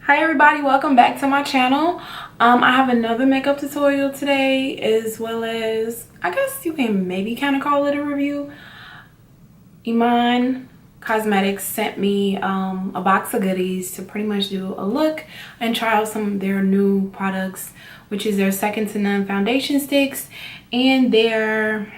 Hi everybody, welcome back to my channel. I have another makeup tutorial today, as well as, I guess you can maybe kind of call it a review. IMAN Cosmetics sent me a box of goodies to pretty much do a look and try out some of their new products, which is their second to none foundation sticks and their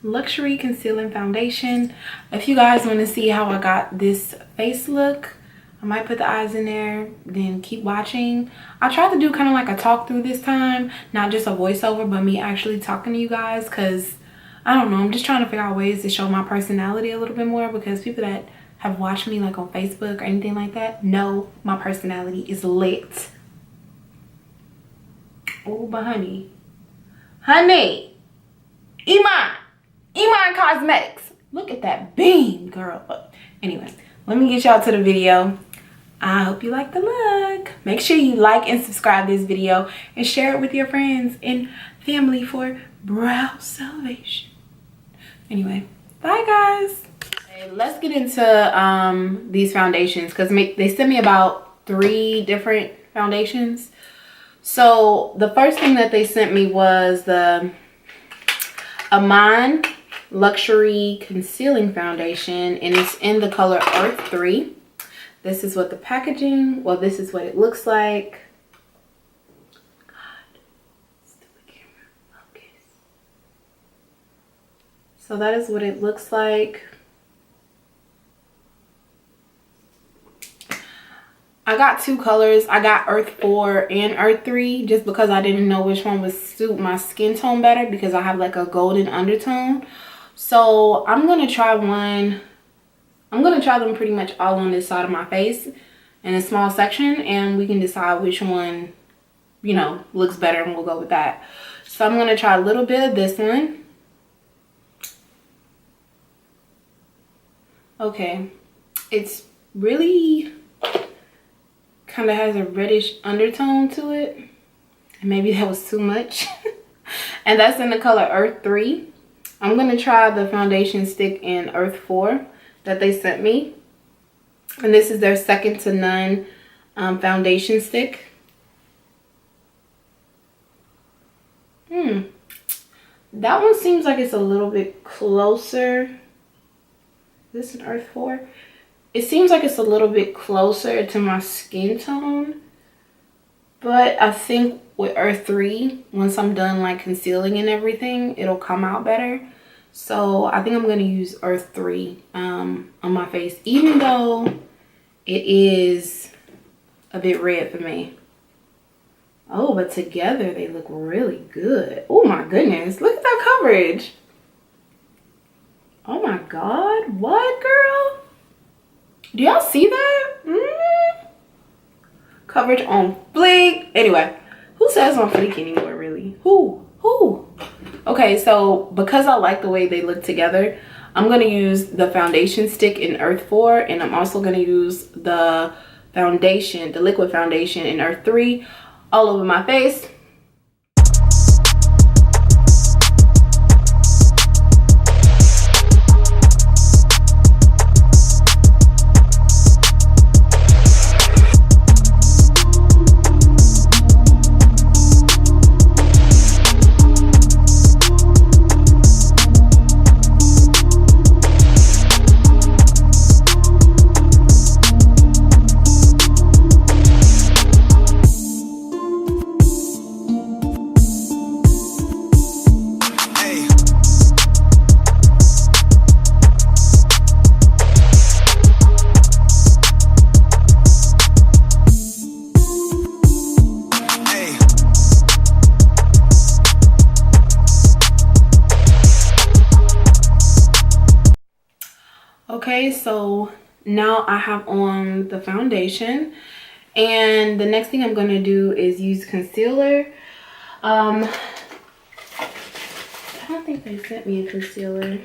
luxury concealing foundation. If you guys want to see how I got this face look, I might put the eyes in there, then keep watching. I tried to do kind of like a talk through this time, not just a voiceover, but me actually talking to you guys, because I don't know, I'm just trying to figure out ways to show my personality a little bit more, because people that have watched me like on Facebook or anything like that know my personality is lit. Oh, but honey, IMAN Cosmetics, look at that beam, girl. But anyway, let me get y'all to the video. I hope you like the look. Make sure you like and subscribe this video and share it with your friends and family for brow salvation. Anyway, bye guys. Okay, let's get into these foundations, because they sent me about 3 different foundations. So the first thing that they sent me was the IMAN Luxury Concealing Foundation, and it's in the color Earth 3. This is what the packaging, well, this is what it looks like. God, stupid camera, focus. So that is what it looks like. I got 2 colors. I got Earth 4 and Earth 3 just because I didn't know which one would suit my skin tone better, because I have like a golden undertone. So I'm going to try one. I'm going to try them pretty much all on this side of my face in a small section, and we can decide which one, you know, looks better, and we'll go with that. So I'm going to try a little bit of this one. Okay. It's really kind of has a reddish undertone to it. And maybe that was too much. And that's in the color Earth 3. I'm going to try the foundation stick in Earth 4 that they sent me, and this is their second to none foundation stick. That one seems like it's a little bit closer. This is Earth 4. It seems like it's a little bit closer to my skin tone, but I think with Earth 3, once I'm done like concealing and everything, it'll come out better. So I think I'm going to use Earth 3 on my face, even though it is a bit red for me. Oh, but together they look really good. Oh my goodness, look at that coverage. Oh my God, what, girl? Do y'all see that? Coverage on fleek. Anyway, who says on fleek anymore, really? Who? Okay, so because I like the way they look together, I'm going to use the foundation stick in Earth 4, and I'm also going to use the foundation, the liquid foundation in Earth 3 all over my face. Okay, so now I have on the foundation, and the next thing I'm going to do is use concealer. I don't think they sent me a concealer.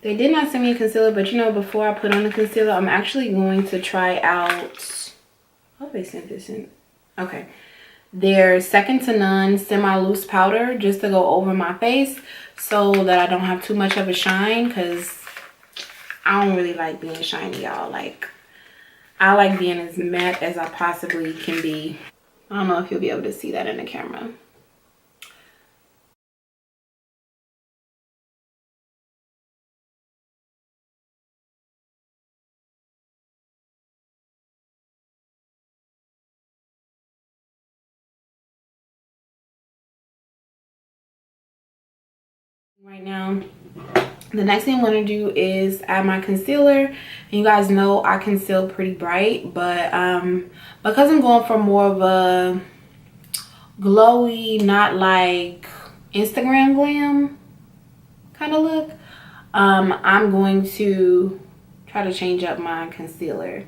They did not send me a concealer, but you know, before I put on the concealer, I'm actually going to try out, I hope they sent this in. Okay, their second to none semi-loose powder, just to go over my face so that I don't have too much of a shine, because I don't really like being shiny, y'all. Like, I like being as matte as I possibly can be. I don't know if you'll be able to see that in the camera. Right now, the next thing I'm going to do is add my concealer. And you guys know I conceal pretty bright, but because I'm going for more of a glowy, not like Instagram glam kind of look, I'm going to try to change up my concealer.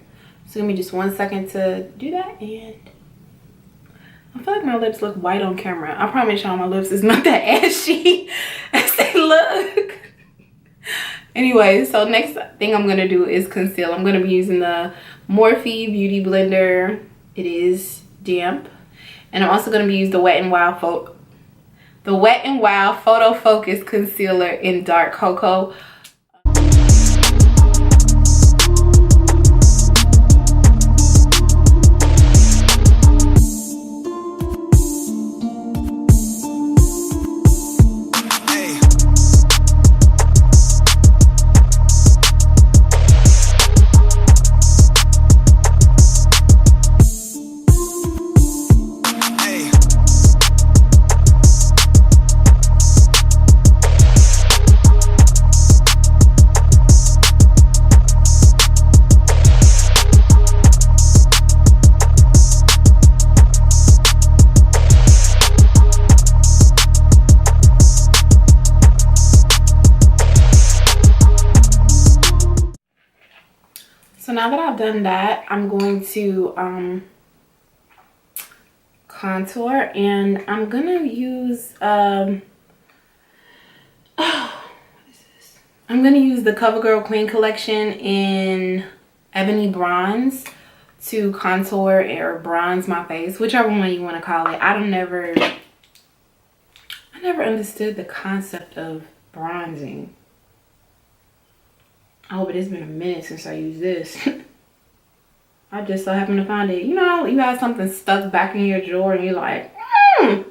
So give me just 1 second to do that. And I feel like my lips look white on camera. I promise y'all my lips is not that ashy as they look. Anyway, so next thing I'm gonna do is conceal. I'm gonna be using the Morphe Beauty Blender. It is damp. And I'm also gonna be using the Wet n Wild Photo Focus Concealer in Dark Cocoa. So now that I've done that, I'm going to contour, and I'm gonna use I'm gonna use the CoverGirl Queen collection in Ebony Bronze to contour or bronze my face, whichever one you want to call it. I never understood the concept of bronzing. Oh, but it's been a minute since I used this. I just so happened to find it. You know, you have something stuck back in your drawer and you're like, I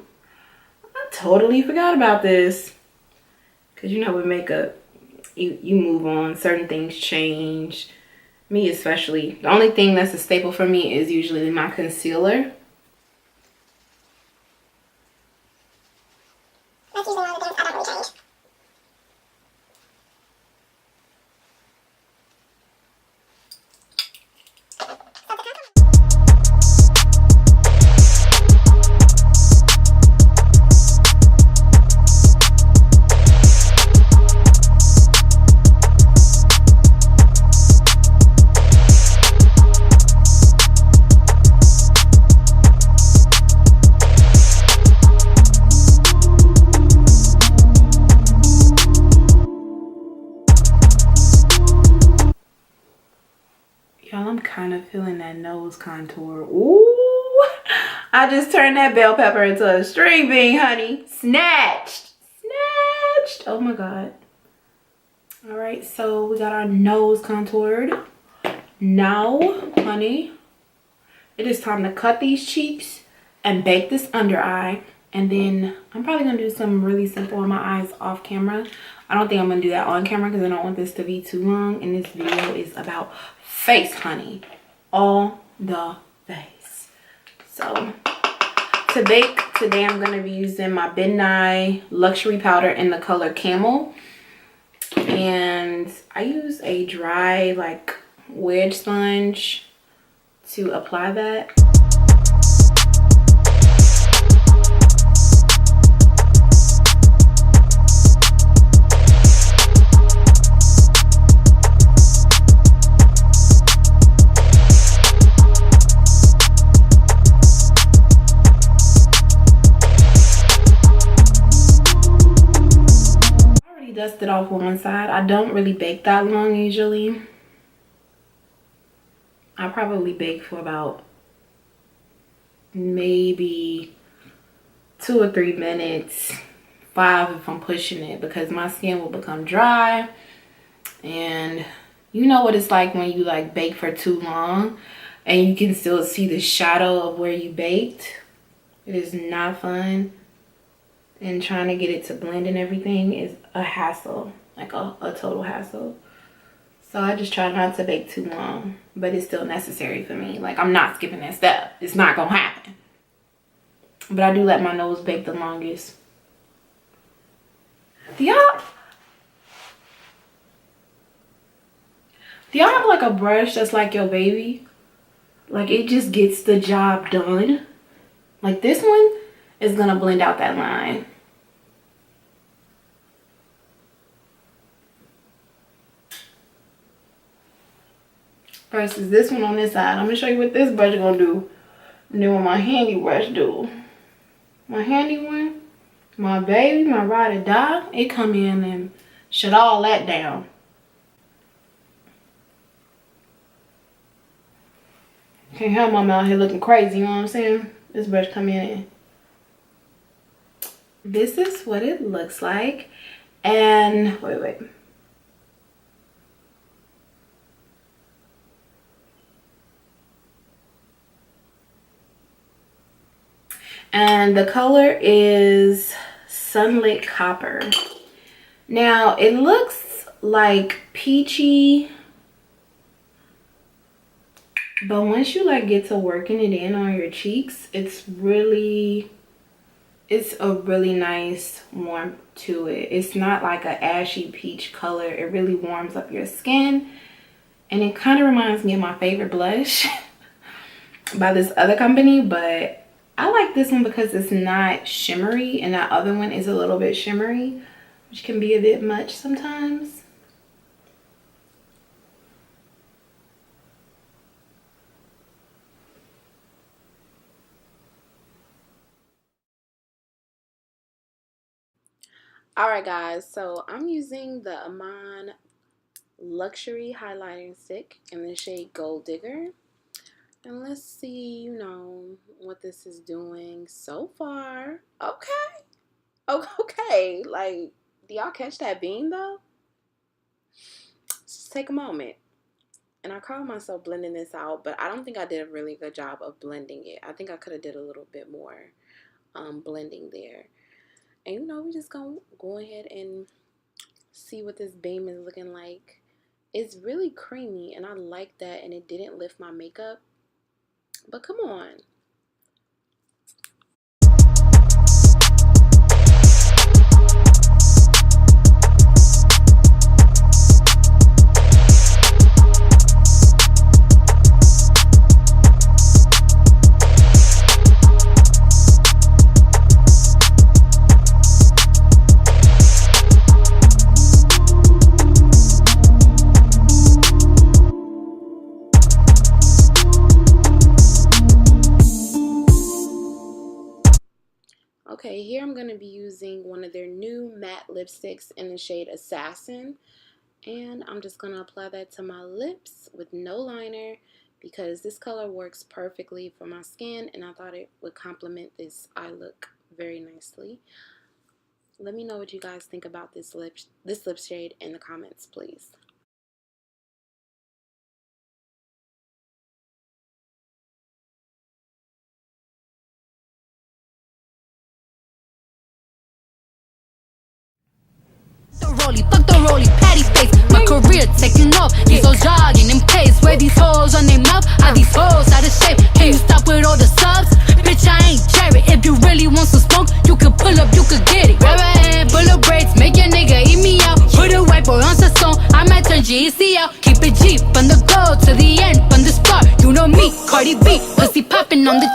totally forgot about this. Because you know with makeup, you move on. Certain things change. Me especially. The only thing that's a staple for me is usually my concealer. That's usually one of the things I don't really change. Y'all, I'm kind of feeling that nose contour. Ooh, I just turned that bell pepper into a string bean, honey. Snatched. Snatched. Oh my God. All right, so we got our nose contoured. Now, honey, it is time to cut these cheeks and bake this under eye. And then I'm probably going to do some really simple on my eyes off camera. I don't think I'm going to do that on camera because I don't want this to be too long. And this video is about face, honey. All the face. So to bake today, I'm going to be using my BEN NYE Luxury powder in the color Camel. And I use a dry like wedge sponge to apply that. Dust it off one side. I don't really bake that long usually. I probably bake for about maybe 2 or 3 minutes, 5 if I'm pushing it, because my skin will become dry and You know what it's like when you like bake for too long and you can still see the shadow of where you baked. It is not fun. And trying to get it to blend and everything is a hassle, like a total hassle. So I just try not to bake too long, but it's still necessary for me. Like, I'm not skipping that step. It's not gonna happen. But I do let my nose bake the longest. Do y'all have like a brush that's like your baby? Like, it just gets the job done. Like, this one is gonna blend out that line. Versus this one on this side. I'm gonna show you what this brush is gonna do. And then what my handy brush do. My handy one, my baby, my ride or die, it come in and shut all that down. Can't have mama out here looking crazy, you know what I'm saying? This brush come in and this is what it looks like. And wait. And the color is Sunlit Copper. Now it looks like peachy, but once you like get to working it in on your cheeks, it's a really nice warmth to it. It's not like an ashy peach color. It really warms up your skin, and it kind of reminds me of my favorite blush by this other company, but I like this one because it's not shimmery, and that other one is a little bit shimmery, which can be a bit much sometimes. Alright guys, so I'm using the IMAN Luxury highlighting stick in the shade Gold Digger. And let's see, you know, what this is doing so far. Okay. Like, do y'all catch that beam though? Just take a moment. And I call myself blending this out, but I don't think I did a really good job of blending it. I think I could have did a little bit more blending there. And you know, we just gonna go ahead and see what this beam is looking like. It's really creamy, and I like that, and it didn't lift my makeup. But come on. Okay, here I'm going to be using one of their new matte lipsticks in the shade Assassin. And I'm just going to apply that to my lips with no liner because this color works perfectly for my skin, and I thought it would complement this eye look very nicely. Let me know what you guys think about this lip shade in the comments, please. Fuck the rollie, patty face. My career taking off. These hoes jogging in pace. Where these hoes on their mouth? Are these hoes out of shape? Can you stop with all the subs? Bitch, I ain't Jerry. If you really want some smoke, you could pull up, you could get it. Grab a hand, pull up braids, make your nigga eat me out. Put a white boy on the song, I might turn GEC out. Keep it G from the go to the end, from the start. You know me, Cardi B, pussy popping on the